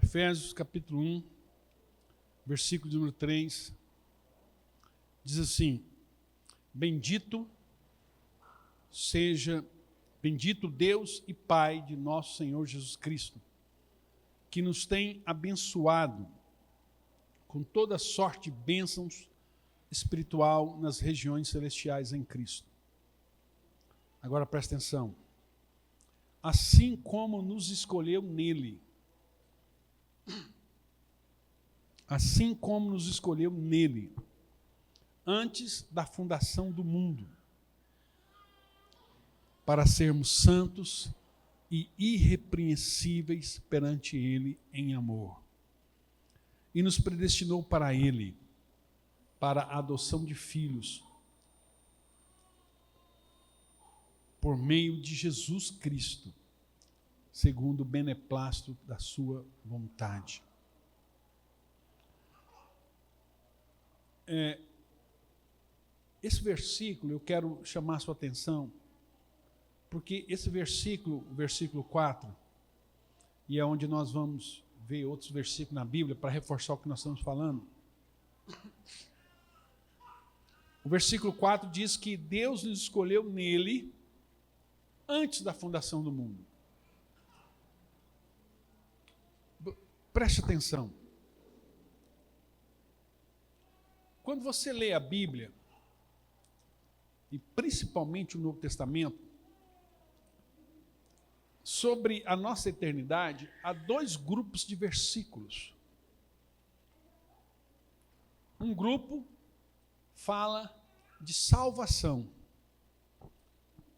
Efésios capítulo 1, versículo número 3, diz assim: Bendito Deus e Pai de nosso Senhor Jesus Cristo, que nos tem abençoado com toda sorte de bênçãos espiritual nas regiões celestiais em Cristo. Agora presta atenção. Assim como nos escolheu nele, antes da fundação do mundo, para sermos santos e irrepreensíveis perante Ele em amor. E nos predestinou para Ele, para a adoção de filhos, por meio de Jesus Cristo, segundo o beneplácito da sua vontade. Esse versículo eu quero chamar a sua atenção, porque esse versículo, o versículo 4, e é onde nós vamos ver outros versículos na Bíblia para reforçar o que nós estamos falando. O versículo 4 diz que Deus nos escolheu nele antes da fundação do mundo. Preste atenção. Quando você lê a Bíblia, e principalmente o Novo Testamento, sobre a nossa eternidade, há dois grupos de versículos. Um grupo fala de salvação.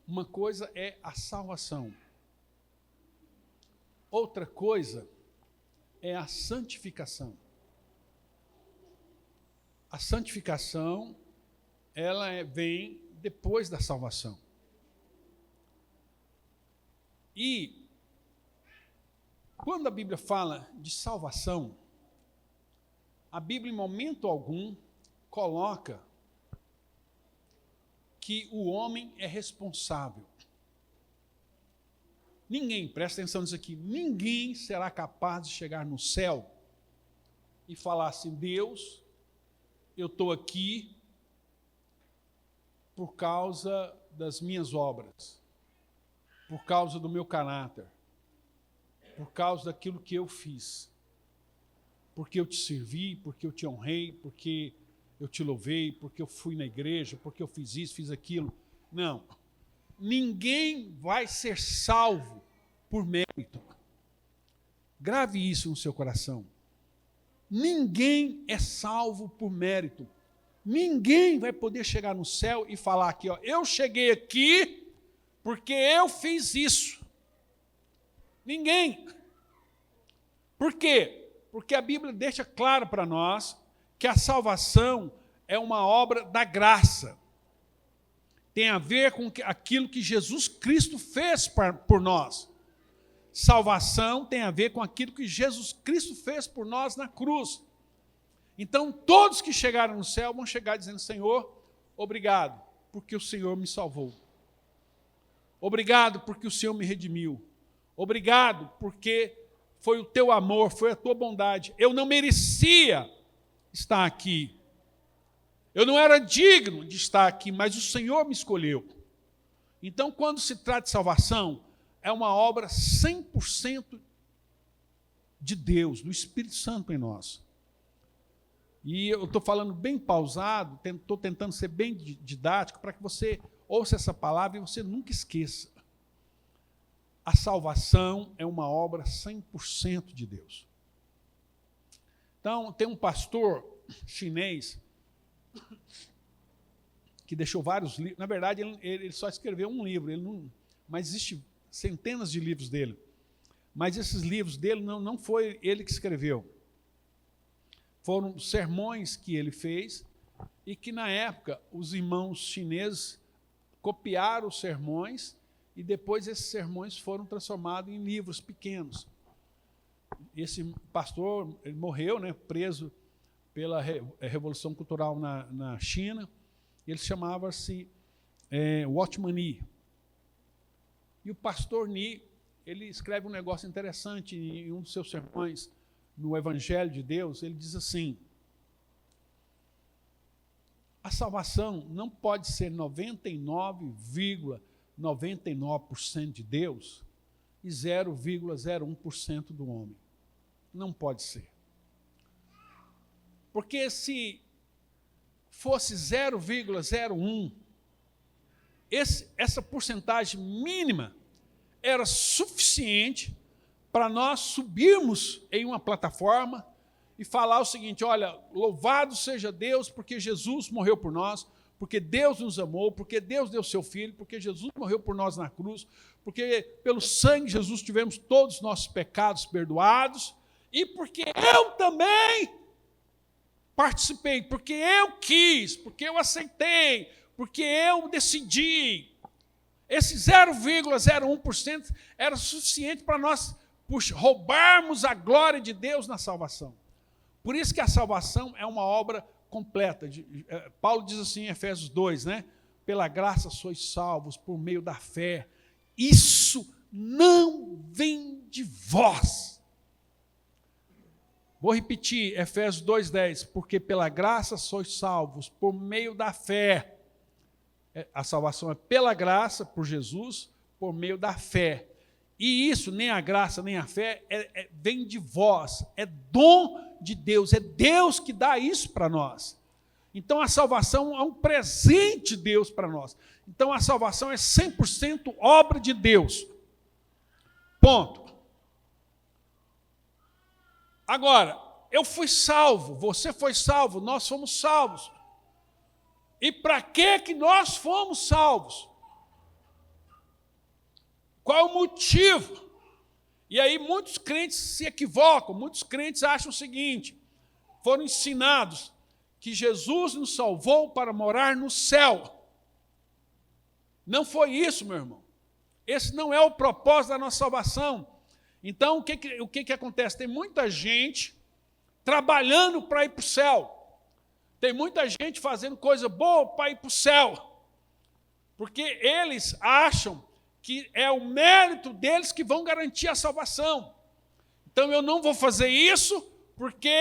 Uma coisa é a salvação. Outra coisa é a santificação. A santificação, ela vem depois da salvação. E quando a Bíblia fala de salvação, a Bíblia em momento algum coloca que o homem é responsável. Ninguém, presta atenção nisso aqui, ninguém será capaz de chegar no céu e falar assim: Deus, eu estou aqui por causa das minhas obras, por causa do meu caráter, por causa daquilo que eu fiz, porque eu te servi, porque eu te honrei, porque eu te louvei, porque eu fui na igreja, porque eu fiz isso, fiz aquilo. Não. Ninguém vai ser salvo por mérito. Grave isso no seu coração. Ninguém é salvo por mérito. Ninguém vai poder chegar no céu e falar aqui, ó, eu cheguei aqui porque eu fiz isso. Ninguém. Por quê? Porque a Bíblia deixa claro para nós que a salvação é uma obra da graça. Tem a ver com aquilo que Jesus Cristo fez por nós. Salvação tem a ver com aquilo que Jesus Cristo fez por nós na cruz. Então, todos que chegaram no céu vão chegar dizendo: Senhor, obrigado, porque o Senhor me salvou. Obrigado, porque o Senhor me redimiu. Obrigado, porque foi o teu amor, foi a tua bondade. Eu não merecia estar aqui. Eu não era digno de estar aqui, mas o Senhor me escolheu. Então, quando se trata de salvação, é uma obra 100% de Deus, do Espírito Santo em nós. E eu estou falando bem pausado, estou tentando ser bem didático, para que você ouça essa palavra e você nunca esqueça. A salvação é uma obra 100% de Deus. Então, tem um pastor chinês que deixou vários livros. Na verdade, ele só escreveu um livro, mas existe centenas de livros dele. Mas esses livros dele não foi ele que escreveu. Foram sermões que ele fez e que, na época, os irmãos chineses copiaram os sermões e depois esses sermões foram transformados em livros pequenos. Esse pastor ele morreu, né, preso pela Revolução Cultural na China. Ele chamava-se Watchman Nee. E o pastor Nee, ele escreve um negócio interessante em um dos seus sermões, no Evangelho de Deus, ele diz assim: a salvação não pode ser 99,99% de Deus e 0,01% do homem. Não pode ser. Porque se fosse 0,01, essa porcentagem mínima era suficiente para nós subirmos em uma plataforma e falar o seguinte: olha, louvado seja Deus porque Jesus morreu por nós, porque Deus nos amou, porque Deus deu seu Filho, porque Jesus morreu por nós na cruz, porque pelo sangue de Jesus tivemos todos os nossos pecados perdoados, e porque eu também participei, porque eu quis, porque eu aceitei, porque eu decidi. Esse 0,01% era suficiente para nós roubarmos a glória de Deus na salvação. Por isso que a salvação é uma obra completa. Paulo diz assim em Efésios 2, né? Pela graça sois salvos por meio da fé. Isso não vem de vós. Vou repetir, Efésios 2,10. Porque pela graça sois salvos por meio da fé. A salvação é pela graça, por Jesus, por meio da fé. E isso, nem a graça, nem a fé, vem de vós, é dom de Deus, é Deus que dá isso para nós. Então a salvação é um presente de Deus para nós. Então a salvação é 100% obra de Deus. Ponto. Agora, eu fui salvo, você foi salvo, nós fomos salvos. E para que nós fomos salvos? Qual o motivo? E aí muitos crentes se equivocam, muitos crentes acham o seguinte: foram ensinados que Jesus nos salvou para morar no céu. Não foi isso, meu irmão. Esse não é o propósito da nossa salvação. Então, o que acontece? Tem muita gente trabalhando para ir para o céu. Tem muita gente fazendo coisa boa para ir para o céu. Porque eles acham que é o mérito deles que vão garantir a salvação. Então eu não vou fazer isso, porque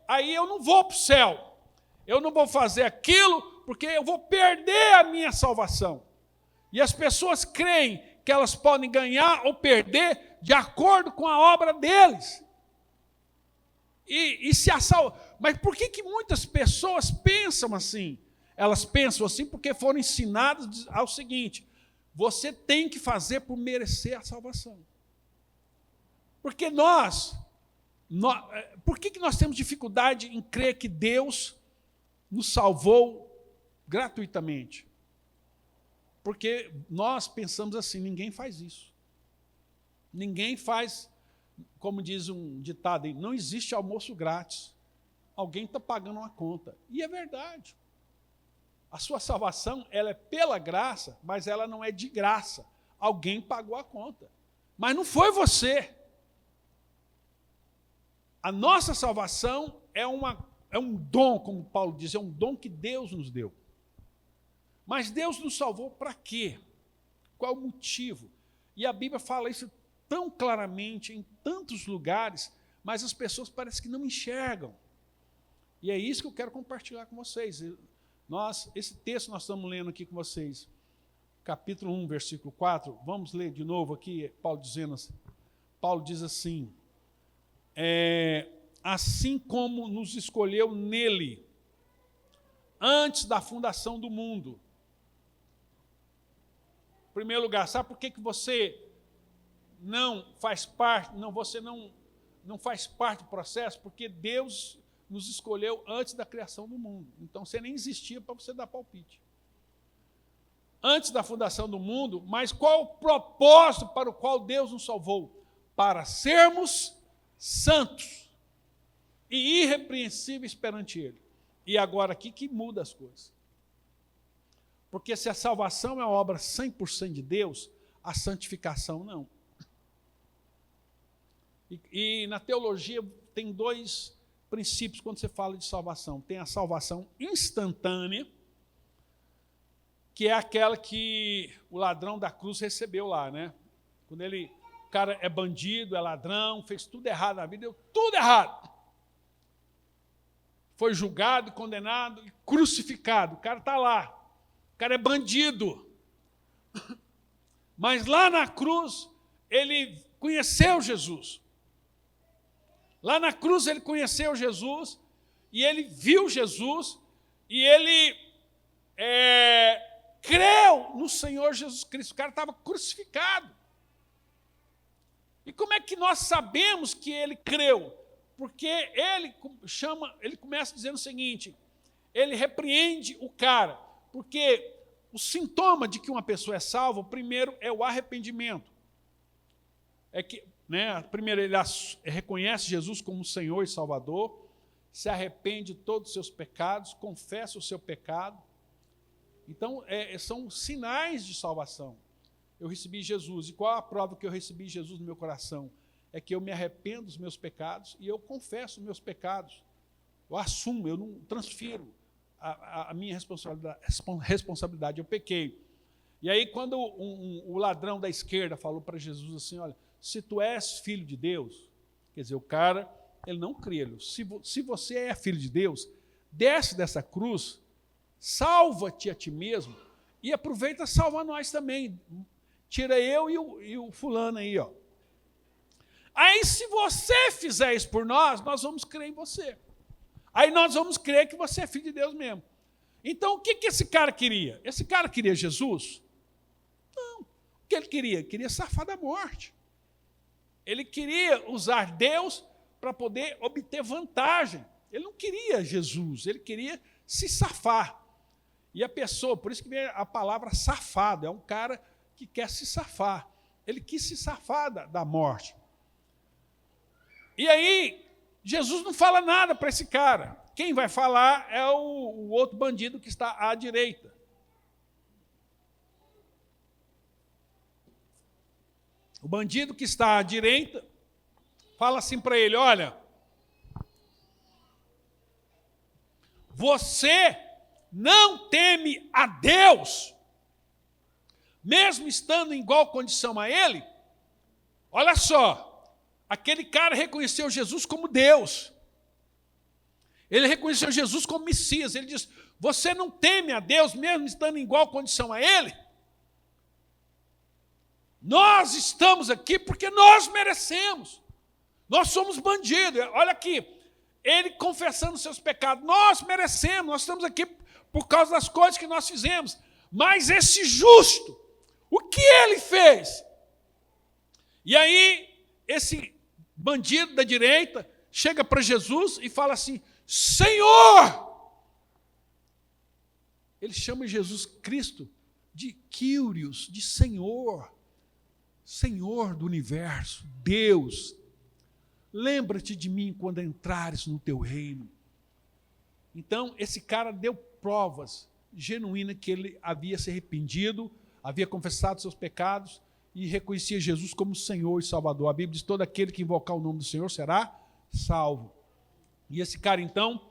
aí eu não vou para o céu. Eu não vou fazer aquilo, porque eu vou perder a minha salvação. E as pessoas creem que elas podem ganhar ou perder de acordo com a obra deles. Mas por que muitas pessoas pensam assim? Elas pensam assim porque foram ensinadas ao seguinte: você tem que fazer por merecer a salvação. Porque por que nós temos dificuldade em crer que Deus nos salvou gratuitamente? Porque nós pensamos assim: ninguém faz isso. Ninguém faz, como diz um ditado, não existe almoço grátis. Alguém está pagando uma conta. E é verdade. A sua salvação, ela é pela graça, mas ela não é de graça. Alguém pagou a conta. Mas não foi você. A nossa salvação é um dom, como Paulo diz, é um dom que Deus nos deu. Mas Deus nos salvou para quê? Qual o motivo? E a Bíblia fala isso tão claramente, em tantos lugares, mas as pessoas parecem que não enxergam. E é isso que eu quero compartilhar com vocês. Esse texto nós estamos lendo aqui com vocês, capítulo 1, versículo 4, vamos ler de novo aqui, Paulo diz assim: assim como nos escolheu nele, antes da fundação do mundo. Em primeiro lugar, sabe por que você não faz parte, você não faz parte do processo? Porque Deus nos escolheu antes da criação do mundo. Então você nem existia para você dar palpite. Antes da fundação do mundo, mas qual o propósito para o qual Deus nos salvou? Para sermos santos e irrepreensíveis perante Ele. E agora aqui que muda as coisas. Porque se a salvação é uma obra 100% de Deus, a santificação não. E na teologia tem dois princípios quando você fala de salvação. Tem a salvação instantânea, que é aquela que o ladrão da cruz recebeu lá, né? Quando ele cara é bandido, é ladrão, fez tudo errado na vida, deu tudo errado. Foi julgado, condenado e crucificado. O cara está lá. O cara é bandido. Mas lá na cruz, ele conheceu Jesus. Lá na cruz ele conheceu Jesus, e ele viu Jesus, e ele creu no Senhor Jesus Cristo. O cara estava crucificado. E como é que nós sabemos que ele creu? Porque ele começa dizendo o seguinte, ele repreende o cara, porque o sintoma de que uma pessoa é salva, primeiro é o arrependimento. É que, primeiro ele reconhece Jesus como Senhor e Salvador, se arrepende de todos os seus pecados, confessa o seu pecado. Então, são sinais de salvação. Eu recebi Jesus. E qual a prova que eu recebi Jesus no meu coração? É que eu me arrependo dos meus pecados e eu confesso os meus pecados. Eu assumo, eu não transfiro a minha responsabilidade. Eu pequei. E aí, quando o ladrão da esquerda falou para Jesus assim, olha, se tu és filho de Deus, quer dizer, o cara, ele não crê. Se você é filho de Deus, desce dessa cruz, salva-te a ti mesmo e aproveita e salva nós também. Tira eu e o fulano aí, ó. Aí, se você fizer isso por nós vamos crer em você. Aí nós vamos crer que você é filho de Deus mesmo. Então, o que esse cara queria? Esse cara queria Jesus? Não. O que ele queria? Ele queria safar da morte. Ele queria usar Deus para poder obter vantagem. Ele não queria Jesus, ele queria se safar. E a pessoa, por isso que vem a palavra safado, é um cara que quer se safar. Ele quis se safar da morte. E aí, Jesus não fala nada para esse cara. Quem vai falar é o outro bandido que está à direita. O bandido que está à direita fala assim para ele, olha, você não teme a Deus, mesmo estando em igual condição a Ele? Olha só, aquele cara reconheceu Jesus como Deus. Ele reconheceu Jesus como Messias. Ele diz, você não teme a Deus, mesmo estando em igual condição a Ele? Nós estamos aqui porque nós merecemos. Nós somos bandidos. Olha aqui, ele confessando seus pecados. Nós merecemos, nós estamos aqui por causa das coisas que nós fizemos. Mas esse justo, o que ele fez? E aí, esse bandido da direita chega para Jesus e fala assim, Senhor! Ele chama Jesus Cristo de Kyrios, de Senhor. Senhor do universo, Deus. Lembra-te de mim quando entrares no teu reino. Então, esse cara deu provas genuínas que ele havia se arrependido, havia confessado seus pecados e reconhecia Jesus como Senhor e Salvador. A Bíblia diz, todo aquele que invocar o nome do Senhor será salvo. E esse cara, então,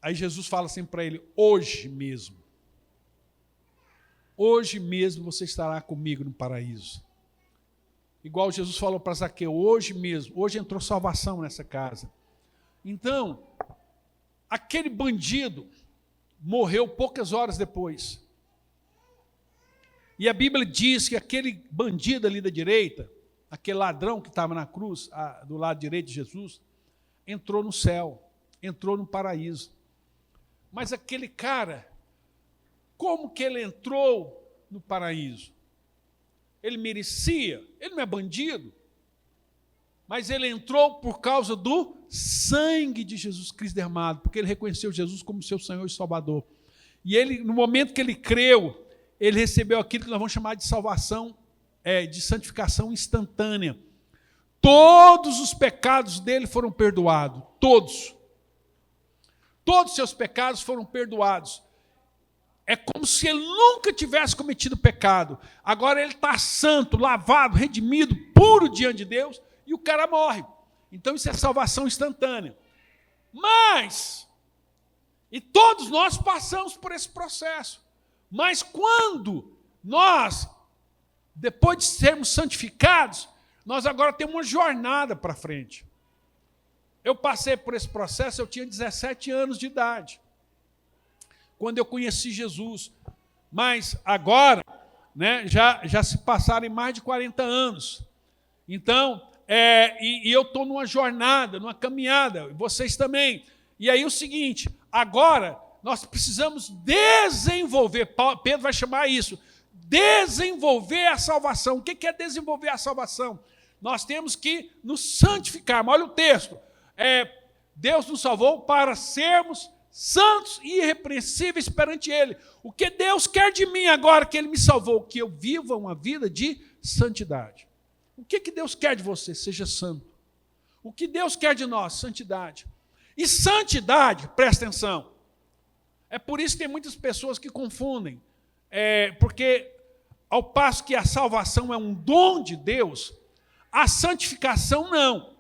aí Jesus fala assim para ele, hoje mesmo você estará comigo no paraíso. Igual Jesus falou para Zaqueu, hoje mesmo, hoje entrou salvação nessa casa. Então, aquele bandido morreu poucas horas depois. E a Bíblia diz que aquele bandido ali da direita, aquele ladrão que estava na cruz, do lado direito de Jesus, entrou no céu, entrou no paraíso. Mas aquele cara, como que ele entrou no paraíso? Ele merecia, ele não é bandido, mas ele entrou por causa do sangue de Jesus Cristo derramado, porque ele reconheceu Jesus como seu Senhor e Salvador. E ele, no momento que ele creu, ele recebeu aquilo que nós vamos chamar de salvação, de santificação instantânea. Todos os pecados dele foram perdoados, todos. Todos os seus pecados foram perdoados. É como se ele nunca tivesse cometido pecado. Agora ele está santo, lavado, redimido, puro diante de Deus, e o cara morre. Então isso é salvação instantânea. Mas, e todos nós passamos por esse processo, mas quando nós depois de sermos santificados, nós agora temos uma jornada para frente. Eu passei por esse processo, eu tinha 17 anos de idade, quando eu conheci Jesus. Mas agora, né, já se passaram mais de 40 anos. Então, eu estou numa jornada, numa caminhada, vocês também. E aí o seguinte, agora nós precisamos desenvolver, Pedro vai chamar isso, desenvolver a salvação. O que é desenvolver a salvação? Nós temos que nos santificar. Olha o texto. Deus nos salvou para sermos santos e irrepreensíveis perante Ele. O que Deus quer de mim agora que Ele me salvou? Que eu viva uma vida de santidade. O que Deus quer de você? Seja santo. O que Deus quer de nós? Santidade. E santidade, presta atenção, é por isso que tem muitas pessoas que confundem, porque ao passo que a salvação é um dom de Deus, a santificação não.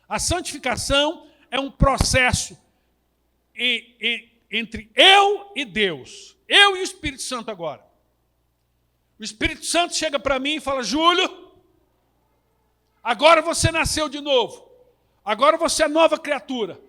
A santificação é um processo entre eu e Deus, eu e o Espírito Santo agora. O Espírito Santo chega para mim e fala: Júlio, agora você nasceu de novo, agora você é nova criatura,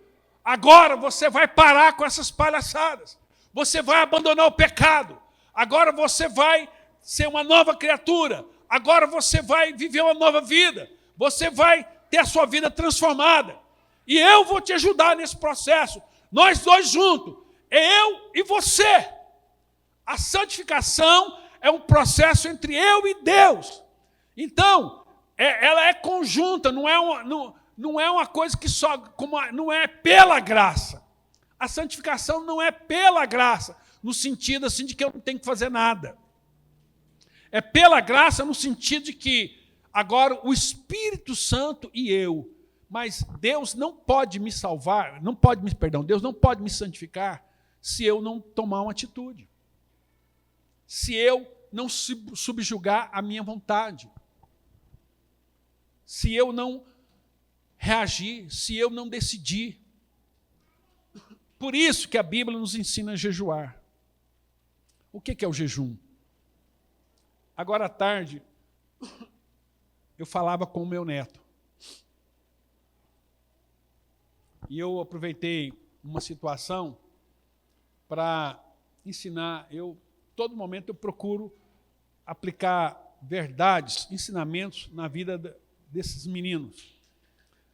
agora você vai parar com essas palhaçadas, você vai abandonar o pecado, agora você vai ser uma nova criatura, agora você vai viver uma nova vida, você vai ter a sua vida transformada, e eu vou te ajudar nesse processo, nós dois juntos, eu e você. A santificação é um processo entre eu e Deus. Então, ela é conjunta, não é uma coisa que só, não é pela graça. A santificação não é pela graça, no sentido assim de que eu não tenho que fazer nada. É pela graça no sentido de que agora o Espírito Santo e eu, mas Deus não pode me salvar, Deus não pode me santificar se eu não tomar uma atitude. Se eu não subjugar a minha vontade. Se eu não reagir, se eu não decidir. Por isso que a Bíblia nos ensina a jejuar. O que é o jejum? Agora à tarde, eu falava com o meu neto. E eu aproveitei uma situação para ensinar. Todo momento eu procuro aplicar verdades, ensinamentos na vida desses meninos.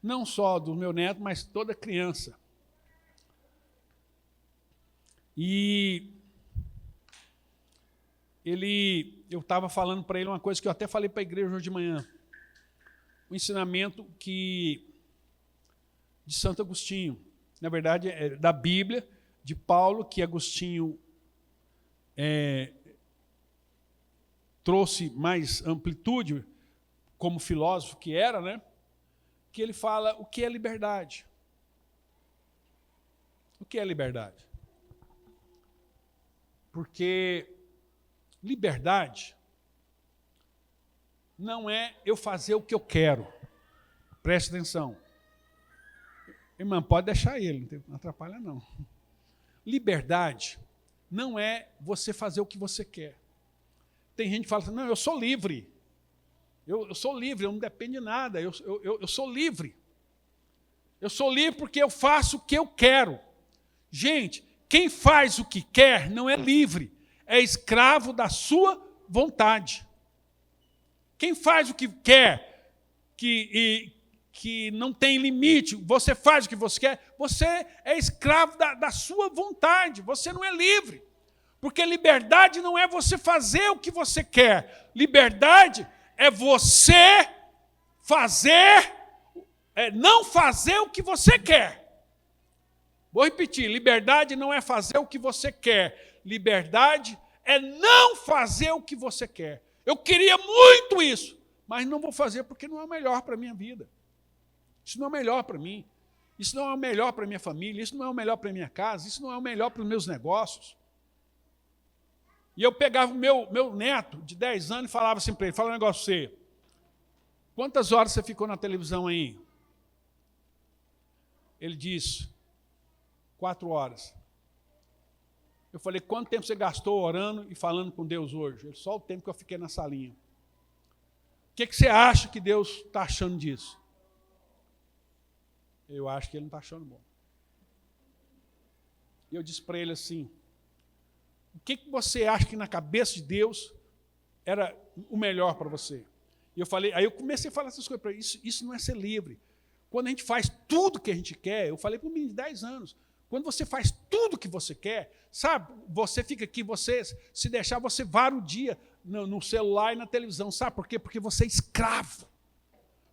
Não só do meu neto, mas toda criança. E eu estava falando para ele uma coisa que eu até falei para a igreja hoje de manhã. Um ensinamento de Santo Agostinho. Na verdade, é da Bíblia, de Paulo, que Agostinho trouxe mais amplitude, como filósofo que era, né? Que ele fala o que é liberdade. O que é liberdade? Porque liberdade não é eu fazer o que eu quero. Preste atenção. Irmã, pode deixar ele, não atrapalha não. Liberdade não é você fazer o que você quer. Tem gente que fala assim, não, eu sou livre. Eu sou livre, eu não dependo de nada, eu sou livre. Eu sou livre porque eu faço o que eu quero. Gente, quem faz o que quer não é livre, é escravo da sua vontade. Quem faz o que quer, que não tem limite, você faz o que você quer, você é escravo da sua vontade, você não é livre. Porque liberdade não é você fazer o que você quer, liberdade é você não fazer o que você quer. Vou repetir, liberdade não é fazer o que você quer, liberdade é não fazer o que você quer. Eu queria muito isso, mas não vou fazer porque não é o melhor para a minha vida. Isso não é o melhor para mim, isso não é o melhor para a minha família, isso não é o melhor para a minha casa, isso não é o melhor para os meus negócios. E eu pegava o meu neto de 10 anos e falava assim para ele, fala um negócio para você, quantas horas você ficou na televisão aí? Ele disse, 4 horas. Eu falei, quanto tempo você gastou orando e falando com Deus hoje? Ele, só o tempo que eu fiquei na salinha. que você acha que Deus está achando disso? Eu acho que ele não está achando bom. E eu disse para ele assim, o que você acha que na cabeça de Deus era o melhor para você? E eu falei, aí eu comecei a falar essas coisas para ele, isso não é ser livre. Quando a gente faz tudo que a gente quer, eu falei para um menino de 10 anos, quando você faz tudo que você quer, sabe, você fica aqui, você, se deixar, você vara o dia no celular e na televisão, sabe por quê? Porque você é escravo.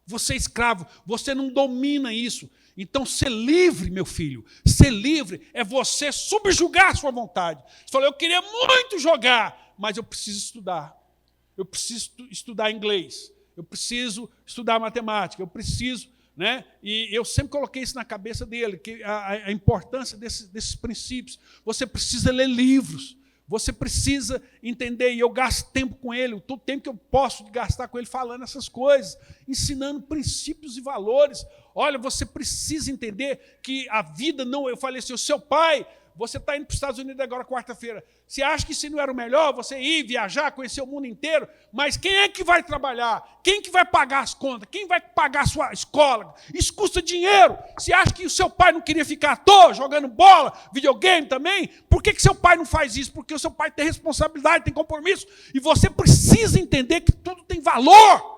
Você é escravo, você não domina isso. Então, ser livre, meu filho, ser livre é você subjugar a sua vontade. Você falou, eu queria muito jogar, mas eu preciso estudar. Eu preciso estudar inglês, eu preciso estudar matemática, eu preciso, né? E eu sempre coloquei isso na cabeça dele, que a importância desses princípios. Você precisa ler livros, você precisa entender, e eu gasto tempo com ele, todo o tempo que eu posso gastar com ele falando essas coisas, ensinando princípios e valores. Olha, você precisa entender que a vida não... Eu falei assim, o seu pai, você está indo para os Estados Unidos agora quarta-feira, você acha que isso não era o melhor, você ir, viajar, conhecer o mundo inteiro, mas quem é que vai trabalhar? Quem que vai pagar as contas? Quem vai pagar a sua escola? Isso custa dinheiro. Você acha que o seu pai não queria ficar à toa, jogando bola, videogame também? Por que seu pai não faz isso? Porque o seu pai tem responsabilidade, tem compromisso, e você precisa entender que tudo tem valor.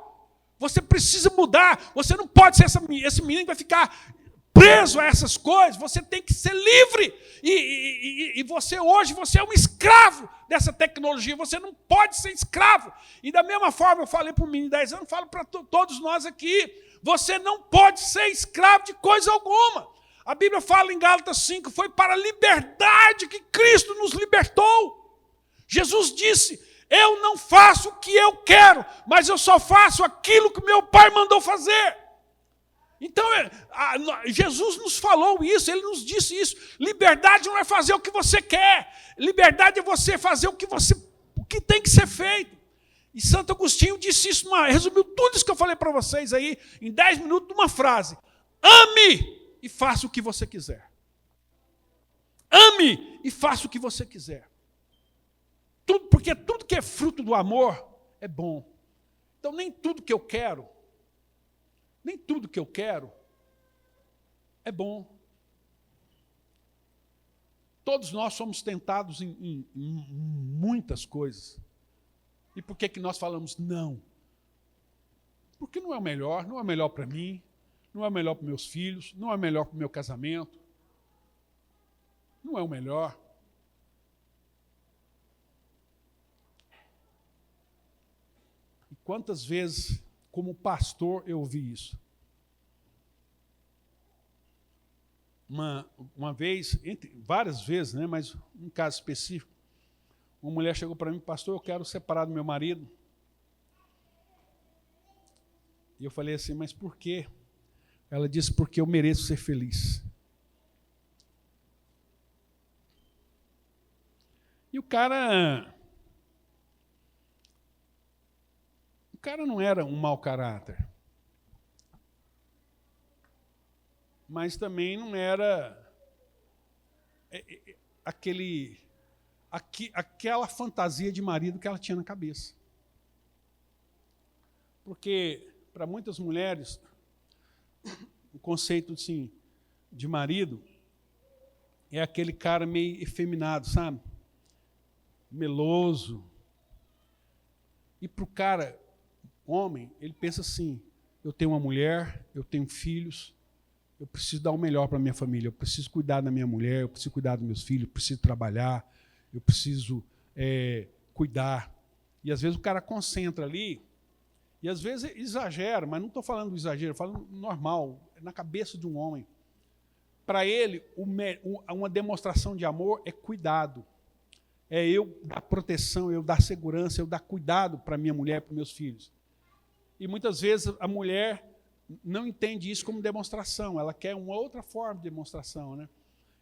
Você precisa mudar, você não pode ser esse menino que vai ficar preso a essas coisas, você tem que ser livre. E você hoje, você é um escravo dessa tecnologia, você não pode ser escravo. E da mesma forma, eu falei para o menino de 10 anos, falo para todos nós aqui, você não pode ser escravo de coisa alguma. A Bíblia fala em Gálatas 5, foi para a liberdade que Cristo nos libertou. Jesus disse, eu não faço o que eu quero, mas eu só faço aquilo que meu Pai mandou fazer. Então, Jesus nos falou isso, ele nos disse isso. Liberdade não é fazer o que você quer. Liberdade é você fazer o que tem que ser feito. E Santo Agostinho disse isso, resumiu tudo isso que eu falei para vocês aí, em 10 minutos, numa frase. Ame e faça o que você quiser. Ame e faça o que você quiser. Porque tudo que é fruto do amor é bom. Então, nem tudo que eu quero é bom. Todos nós somos tentados em muitas coisas. E por que nós falamos não? Porque não é o melhor para mim, não é o melhor para meus filhos, não é o melhor para o meu casamento. Não é o melhor. E quantas vezes, como pastor, eu ouvi isso? Uma vez, várias vezes, né, mas um caso específico, uma mulher chegou para mim, pastor, eu quero separar do meu marido. E eu falei assim, mas por quê? Ela disse, porque eu mereço ser feliz. E o cara não era um mau caráter. Mas também não era aquela fantasia de marido que ela tinha na cabeça. Porque, para muitas mulheres, o conceito assim, de marido é aquele cara meio efeminado, sabe? Meloso. E para o cara, homem, ele pensa assim, eu tenho uma mulher, eu tenho filhos, eu preciso dar o melhor para a minha família, eu preciso cuidar da minha mulher, eu preciso cuidar dos meus filhos, eu preciso trabalhar, eu preciso cuidar. E às vezes o cara concentra ali, e às vezes exagera, mas não estou falando do exagero, estou falando normal, na cabeça de um homem. Para ele, uma demonstração de amor é cuidado. É eu dar proteção, eu dar segurança, eu dar cuidado para minha mulher, para meus filhos. E muitas vezes a mulher não entende isso como demonstração, ela quer uma outra forma de demonstração, né?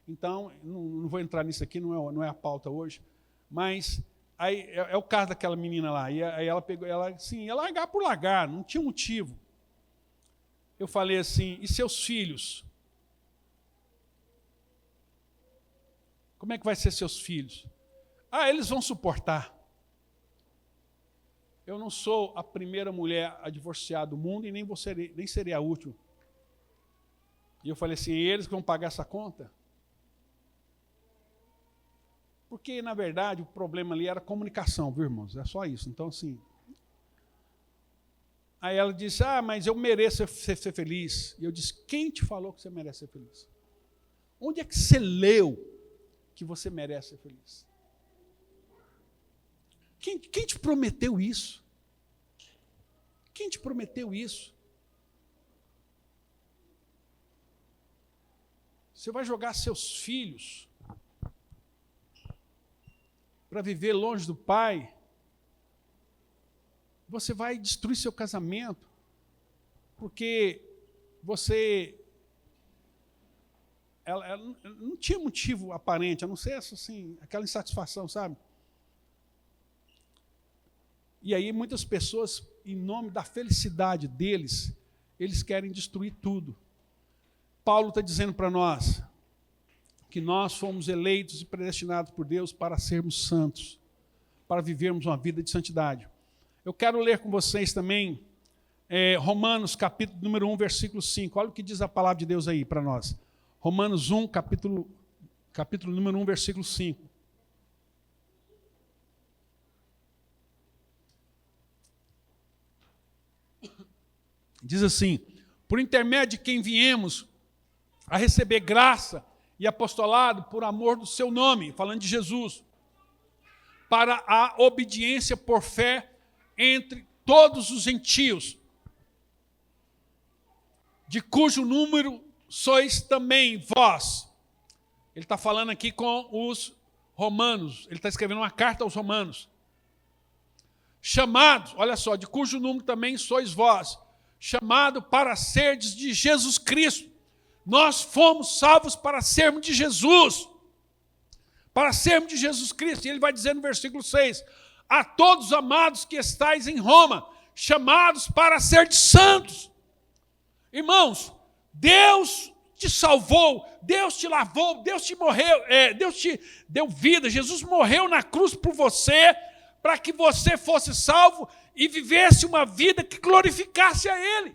Então, não vou entrar nisso aqui, não é a pauta hoje, mas aí é o caso daquela menina lá, e aí ela pegou, assim, ia largar por largar, não tinha motivo. Eu falei assim, e seus filhos? Como é que vai ser seus filhos? Eles vão suportar. Eu não sou a primeira mulher a divorciar do mundo e nem serei a última. E eu falei assim, eles que vão pagar essa conta? Porque, na verdade, o problema ali era comunicação, viu, irmãos? É só isso. Então, assim... Aí ela disse, mas eu mereço ser feliz. E eu disse, quem te falou que você merece ser feliz? Onde é que você leu que você merece ser feliz? Quem te prometeu isso? Quem te prometeu isso? Você vai jogar seus filhos para viver longe do pai? Você vai destruir seu casamento, porque você... Ela não tinha motivo aparente, a não ser assim, aquela insatisfação, sabe? E aí muitas pessoas, em nome da felicidade deles, eles querem destruir tudo. Paulo está dizendo para nós que nós fomos eleitos e predestinados por Deus para sermos santos, para vivermos uma vida de santidade. Eu quero ler com vocês também Romanos, capítulo número 1, versículo 5. Olha o que diz a palavra de Deus aí para nós. Romanos 1, capítulo número 1, versículo 5. Diz assim, por intermédio de quem viemos a receber graça e apostolado por amor do seu nome, falando de Jesus, para a obediência por fé entre todos os gentios, de cujo número sois também vós. Ele está falando aqui com os romanos, ele está escrevendo uma carta aos romanos. Chamados, olha só, de cujo número também sois vós, chamado para serdes de Jesus Cristo. Nós fomos salvos para sermos de Jesus. Para sermos de Jesus Cristo. E ele vai dizer no versículo 6, a todos os amados que estáis em Roma, chamados para ser de santos. Irmãos, Deus te salvou, Deus te lavou, Deus te morreu, Deus te deu vida, Jesus morreu na cruz por você, para que você fosse salvo e vivesse uma vida que glorificasse a Ele.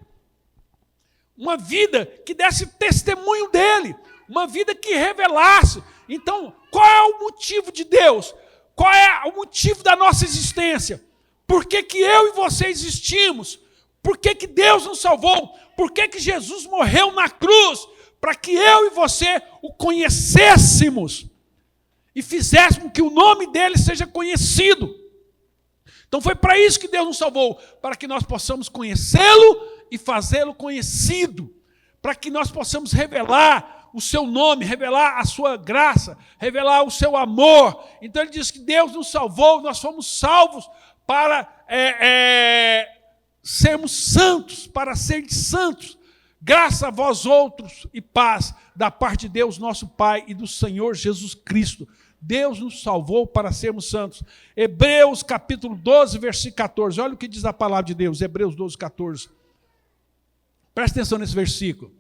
Uma vida que desse testemunho dEle, uma vida que revelasse. Então, qual é o motivo de Deus? Qual é o motivo da nossa existência? Por que que eu e você existimos? Por que que Deus nos salvou? Por que que Jesus morreu na cruz? Para que eu e você o conhecêssemos e fizéssemos que o nome dele seja conhecido. Então foi para isso que Deus nos salvou, para que nós possamos conhecê-lo e fazê-lo conhecido, para que nós possamos revelar o seu nome, revelar a sua graça, revelar o seu amor. Então ele diz que Deus nos salvou, nós fomos salvos para sermos santos, para sermos santos. Graça a vós outros e paz da parte de Deus nosso Pai e do Senhor Jesus Cristo. Deus nos salvou para sermos santos. Hebreus capítulo 12, versículo 14. Olha o que diz a palavra de Deus, Hebreus 12, 14. Presta atenção nesse versículo.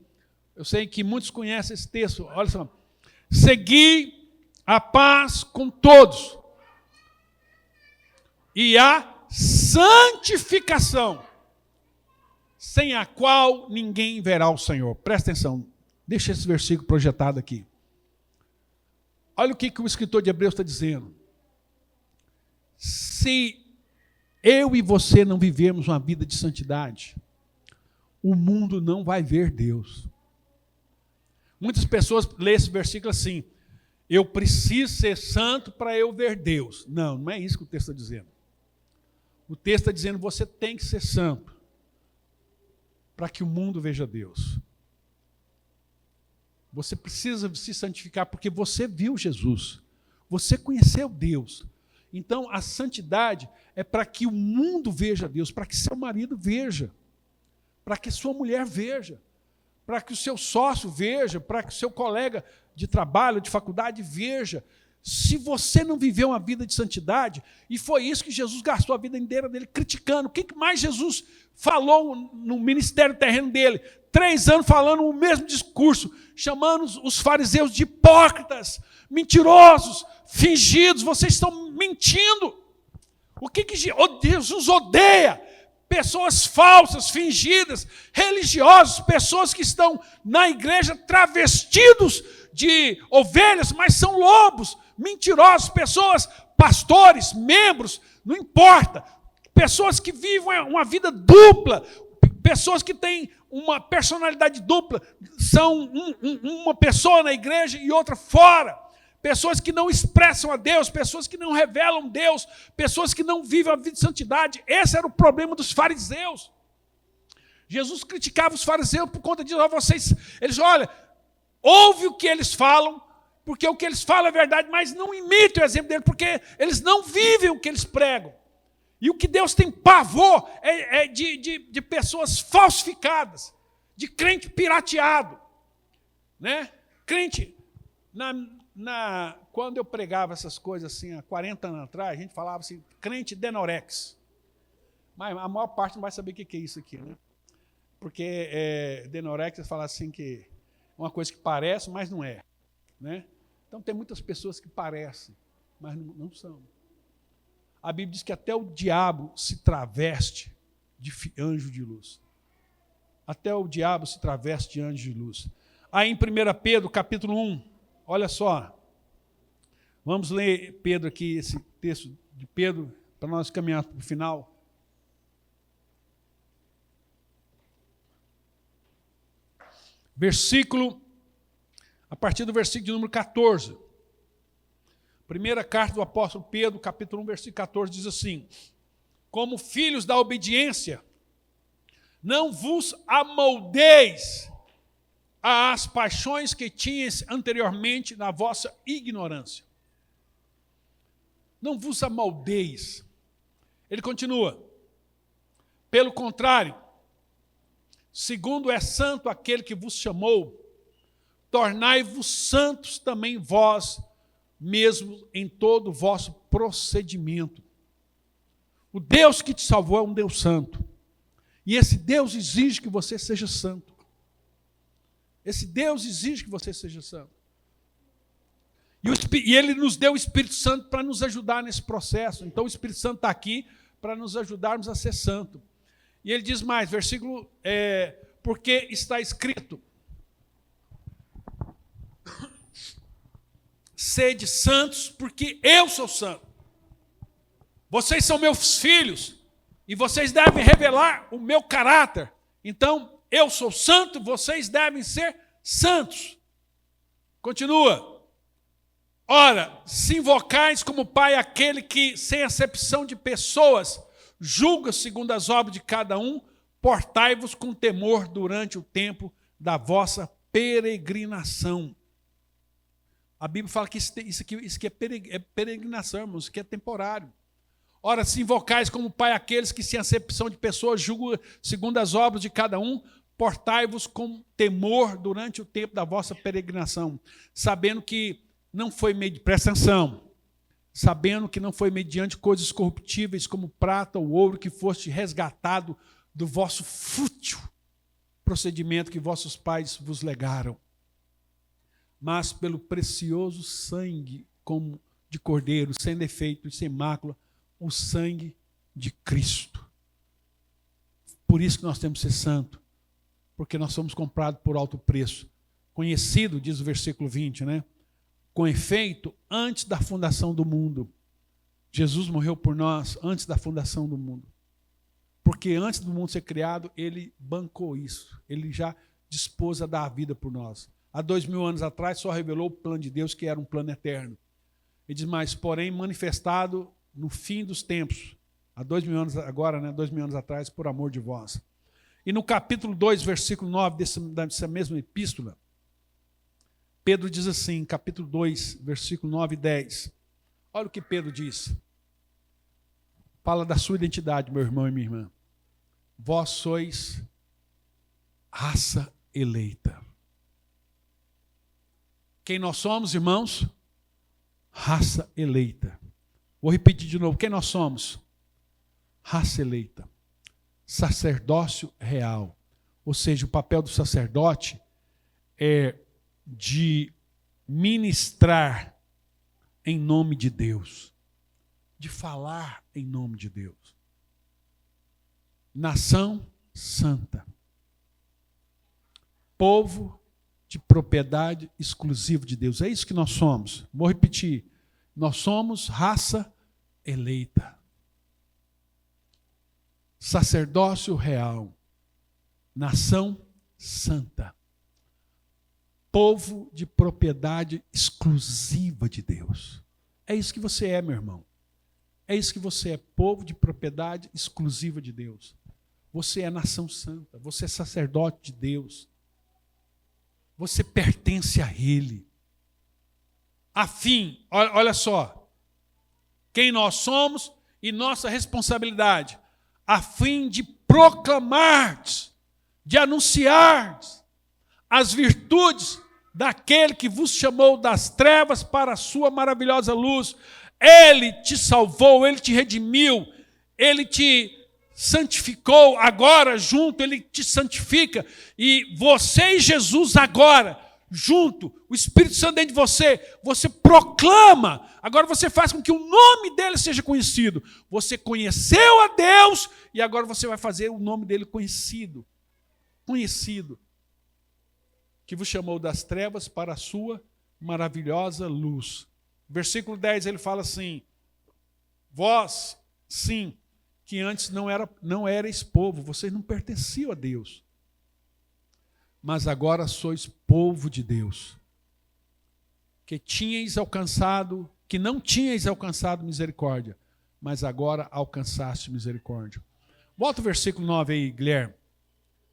Eu sei que muitos conhecem esse texto. Olha só. Segui a paz com todos e a santificação, sem a qual ninguém verá o Senhor. Presta atenção. Deixa esse versículo projetado aqui. Olha o que o escritor de Hebreus está dizendo. Se eu e você não vivermos uma vida de santidade, o mundo não vai ver Deus. Muitas pessoas lêem esse versículo assim, eu preciso ser santo para eu ver Deus. Não, não é isso que o texto está dizendo. O texto está dizendo que você tem que ser santo para que o mundo veja Deus. Você precisa se santificar porque você viu Jesus. Você conheceu Deus. Então, a santidade é para que o mundo veja Deus, para que seu marido veja, para que sua mulher veja, para que o seu sócio veja, para que o seu colega de trabalho, de faculdade veja. Se você não viveu uma vida de santidade, e foi isso que Jesus gastou a vida inteira dele criticando, o que mais Jesus falou no ministério terreno dele? 3 anos falando o mesmo discurso, chamando os fariseus de hipócritas, mentirosos, fingidos, vocês estão mentindo. Jesus odeia? Pessoas falsas, fingidas, religiosos, pessoas que estão na igreja travestidos de ovelhas, mas são lobos, mentirosos, pessoas, pastores, membros, não importa, pessoas que vivem uma vida dupla, pessoas que têm uma personalidade dupla, são uma pessoa na igreja e outra fora. Pessoas que não expressam a Deus, pessoas que não revelam Deus, pessoas que não vivem a vida de santidade. Esse era o problema dos fariseus. Jesus criticava os fariseus por conta disso. Eles olha, ouve o que eles falam, porque o que eles falam é verdade, mas não imitem o exemplo deles, porque eles não vivem o que eles pregam. E o que Deus tem pavor é de pessoas falsificadas, de crente pirateado. Né? Crente, quando eu pregava essas coisas assim, há 40 anos atrás, a gente falava assim, crente denorex. Mas a maior parte não vai saber o que é isso aqui, né? Porque denorex, fala assim que é uma coisa que parece, mas não é. Né? Então tem muitas pessoas que parecem, mas não são. A Bíblia diz que até o diabo se traveste de anjo de luz. Até o diabo se traveste de anjo de luz. Aí em 1 Pedro, capítulo 1, olha só. Vamos ler Pedro aqui, esse texto de Pedro, para nós caminharmos para o final. A partir do versículo de número 14. Primeira carta do apóstolo Pedro, capítulo 1, versículo 14, diz assim: como filhos da obediência, não vos amoldeis às paixões que tinhas anteriormente na vossa ignorância. Não vos amoldeis. Ele continua. Pelo contrário, segundo é santo aquele que vos chamou, tornai-vos santos também vós mesmo em todo o vosso procedimento. O Deus que te salvou é um Deus santo. E esse Deus exige que você seja santo. Esse Deus exige que você seja santo. E Ele nos deu o Espírito Santo para nos ajudar nesse processo. Então o Espírito Santo está aqui para nos ajudarmos a ser santo. E ele diz mais, versículo, porque está escrito, sede santos, porque eu sou santo. Vocês são meus filhos, e vocês devem revelar o meu caráter. Então, eu sou santo, vocês devem ser santos. Continua. Ora, se invocais como Pai aquele que, sem acepção de pessoas, julga segundo as obras de cada um, portai-vos com temor durante o tempo da vossa peregrinação. A Bíblia fala que isso aqui é peregrinação, irmãos, isso aqui é temporário. Ora, se invocais como Pai aqueles que, sem acepção de pessoas, julgam segundo as obras de cada um, portai-vos com temor durante o tempo da vossa peregrinação, sabendo que não foi presta atenção, sabendo que não foi mediante coisas corruptíveis como prata ou ouro que foste resgatado do vosso fútil procedimento que vossos pais vos legaram, mas pelo precioso sangue como de cordeiro, sem defeito e sem mácula, o sangue de Cristo. Por isso que nós temos que ser santo, porque nós somos comprados por alto preço. Conhecido, diz o versículo 20, né? Com efeito, antes da fundação do mundo, Jesus morreu por nós antes da fundação do mundo. Porque antes do mundo ser criado, Ele bancou isso. Ele já dispôs a dar a vida por nós. Há 2000 anos atrás, só revelou o plano de Deus, que era um plano eterno. Ele diz, mas, porém, manifestado no fim dos tempos, há 2000 anos agora, né, 2000 anos atrás, por amor de vós. E no capítulo 2, versículo 9 dessa mesma epístola, Pedro diz assim, capítulo 2, versículo 9 e 10. Olha o que Pedro diz. Fala da sua identidade, meu irmão e minha irmã. Vós sois raça eleita. Quem nós somos, irmãos? Raça eleita. Vou repetir de novo. Quem nós somos? Raça eleita. Sacerdócio real. Ou seja, o papel do sacerdote é de ministrar em nome de Deus. de falar em nome de Deus. Nação santa. Povo de propriedade exclusiva de Deus. É isso que nós somos. Vou repetir. Nós somos raça eleita. Sacerdócio real. Nação santa. Povo de propriedade exclusiva de Deus. É isso que você é, meu irmão. É isso que você é, povo de propriedade exclusiva de Deus. Você é nação santa, você é sacerdote de Deus. Você pertence a Ele. A fim, olha só, quem nós somos e nossa responsabilidade, a fim de proclamar, de anunciar as virtudes daquele que vos chamou das trevas para a sua maravilhosa luz. Ele te salvou, Ele te redimiu, Ele te santificou, agora junto Ele te santifica, e você e Jesus agora, junto, o Espírito Santo dentro de você, você proclama, agora você faz com que o nome dEle seja conhecido. Você conheceu a Deus, e agora você vai fazer o nome dEle conhecido, que vos chamou das trevas para a sua maravilhosa luz. Versículo 10, ele fala assim: vós, sim, que antes não erais povo, vocês não pertenciam a Deus, mas agora sois povo de Deus, que não tinhais alcançado misericórdia, mas agora alcançaste misericórdia. Volta o versículo 9 aí, Guilherme.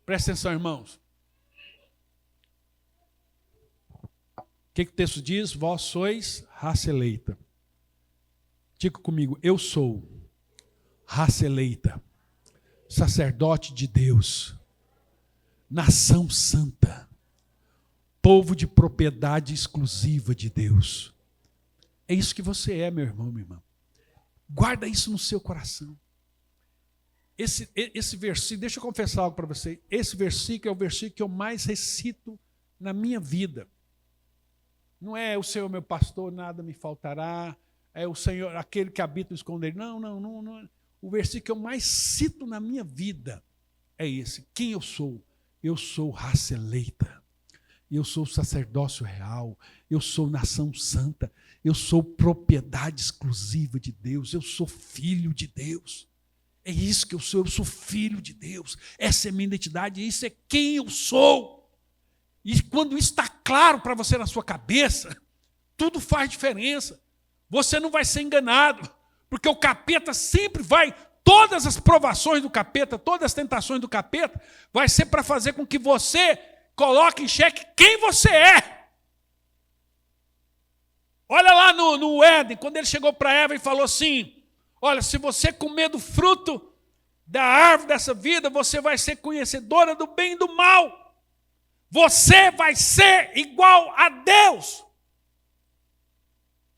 Presta atenção, irmãos. O que o texto diz? Vós sois raça eleita. Diga comigo, eu sou raça eleita, sacerdote de Deus, nação santa, povo de propriedade exclusiva de Deus. É isso que você é, meu irmão, minha irmã. Guarda isso no seu coração. Esse versículo, deixa eu confessar algo para você. Esse versículo é o versículo que eu mais recito na minha vida. Não é o Senhor meu pastor, nada me faltará. É o Senhor, aquele que habita no esconderijo. Não. O versículo que eu mais cito na minha vida é esse. Quem eu sou? Eu sou raça eleita. Eu sou sacerdócio real. Eu sou nação santa. Eu sou propriedade exclusiva de Deus. Eu sou filho de Deus. É isso que eu sou filho de Deus. Essa é a minha identidade, isso é quem eu sou. E quando isso está claro para você na sua cabeça, tudo faz diferença. Você não vai ser enganado, porque o capeta sempre todas as provações do capeta, todas as tentações do capeta, vai ser para fazer com que você coloque em xeque quem você é. Olha lá no Éden, quando ele chegou para Eva e falou assim: olha, se você comer do fruto da árvore dessa vida, você vai ser conhecedora do bem e do mal. Você vai ser igual a Deus.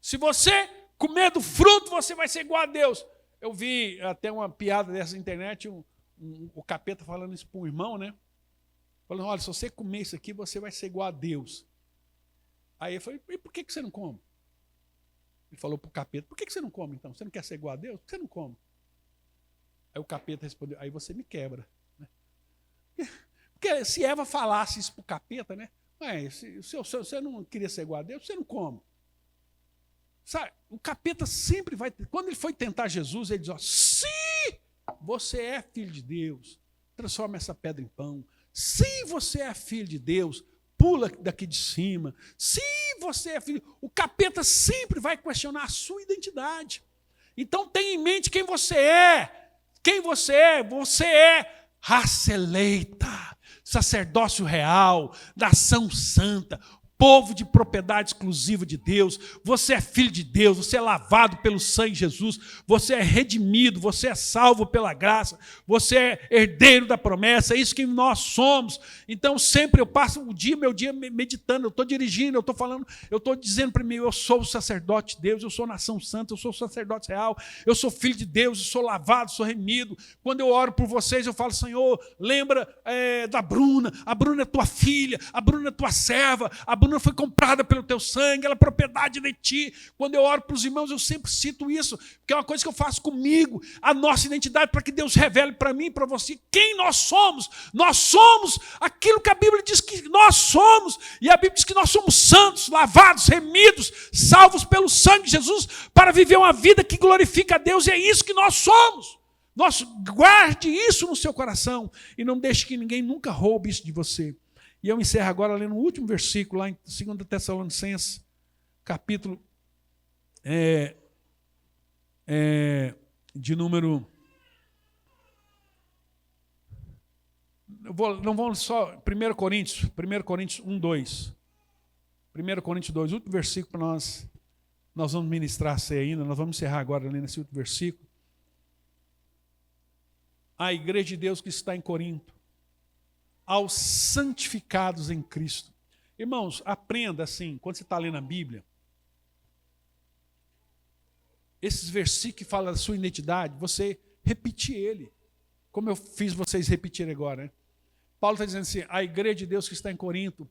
Se você comer do fruto, você vai ser igual a Deus. Eu vi até uma piada dessa na internet, o capeta falando isso para um irmão, né? Falando, olha, se você comer isso aqui, você vai ser igual a Deus. Aí eu falei, e por que você não come? Ele falou para o capeta, por que você não come então? Você não quer ser igual a Deus? Por que você não come? Aí o capeta respondeu, aí você me quebra. Porque se Eva falasse isso para o capeta, né? Se você não queria ser igual a Deus, você não come. Sabe, o capeta sempre vai... Quando ele foi tentar Jesus, ele diz, ó, se você é filho de Deus, transforma essa pedra em pão. Se você é filho de Deus, pula daqui de cima. Se você é filho... O capeta sempre vai questionar a sua identidade. Então tenha em mente quem você é. Quem você é? Você é raça eleita, sacerdócio real, nação santa, povo de propriedade exclusiva de Deus. Você é filho de Deus, você é lavado pelo sangue de Jesus, você é redimido, você é salvo pela graça, você é herdeiro da promessa, é isso que nós somos. Então sempre eu passo meu dia meditando, eu estou dirigindo, eu estou falando, eu estou dizendo para mim, eu sou o sacerdote de Deus, eu sou nação santa, eu sou sacerdote real, eu sou filho de Deus, eu sou lavado, sou remido. Quando eu oro por vocês, eu falo, Senhor, lembra da Bruna, a Bruna é tua filha, a Bruna é tua serva, a Bruna coluna foi comprada pelo teu sangue, ela é propriedade de ti. Quando eu oro para os irmãos, eu sempre cito isso, porque é uma coisa que eu faço comigo, a nossa identidade, para que Deus revele para mim e para você quem nós somos. Nós somos aquilo que a Bíblia diz que nós somos, e a Bíblia diz que nós somos santos, lavados, remidos, salvos pelo sangue de Jesus, para viver uma vida que glorifica a Deus, e é isso que nós somos. Guarde isso no seu coração e não deixe que ninguém nunca roube isso de você. E eu encerro agora lendo o último versículo, lá em 2 Tessalonicenses, capítulo de número... Não vamos só... 1 Coríntios 1, 2. 1 Coríntios 2, último versículo para nós. Nós vamos ministrar a ceia ainda, nós vamos encerrar agora lendo esse último versículo. A igreja de Deus que está em Corinto, aos santificados em Cristo. Irmãos, aprenda assim, quando você está lendo a Bíblia, esses versículos que falam da sua identidade, você repetir ele, como eu fiz vocês repetirem agora. Né? Paulo está dizendo assim, a igreja de Deus que está em Corinto,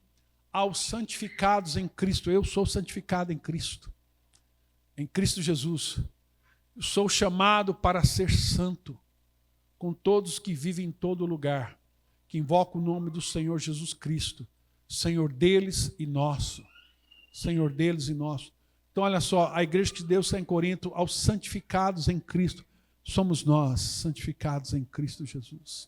aos santificados em Cristo. Eu sou santificado em Cristo Jesus. Eu sou chamado para ser santo, com todos que vivem em todo lugar, que invocam o nome do Senhor Jesus Cristo, Senhor deles e nosso. Senhor deles e nosso. Então, olha só, a igreja de Deus está em Corinto, aos santificados em Cristo, somos nós, santificados em Cristo Jesus.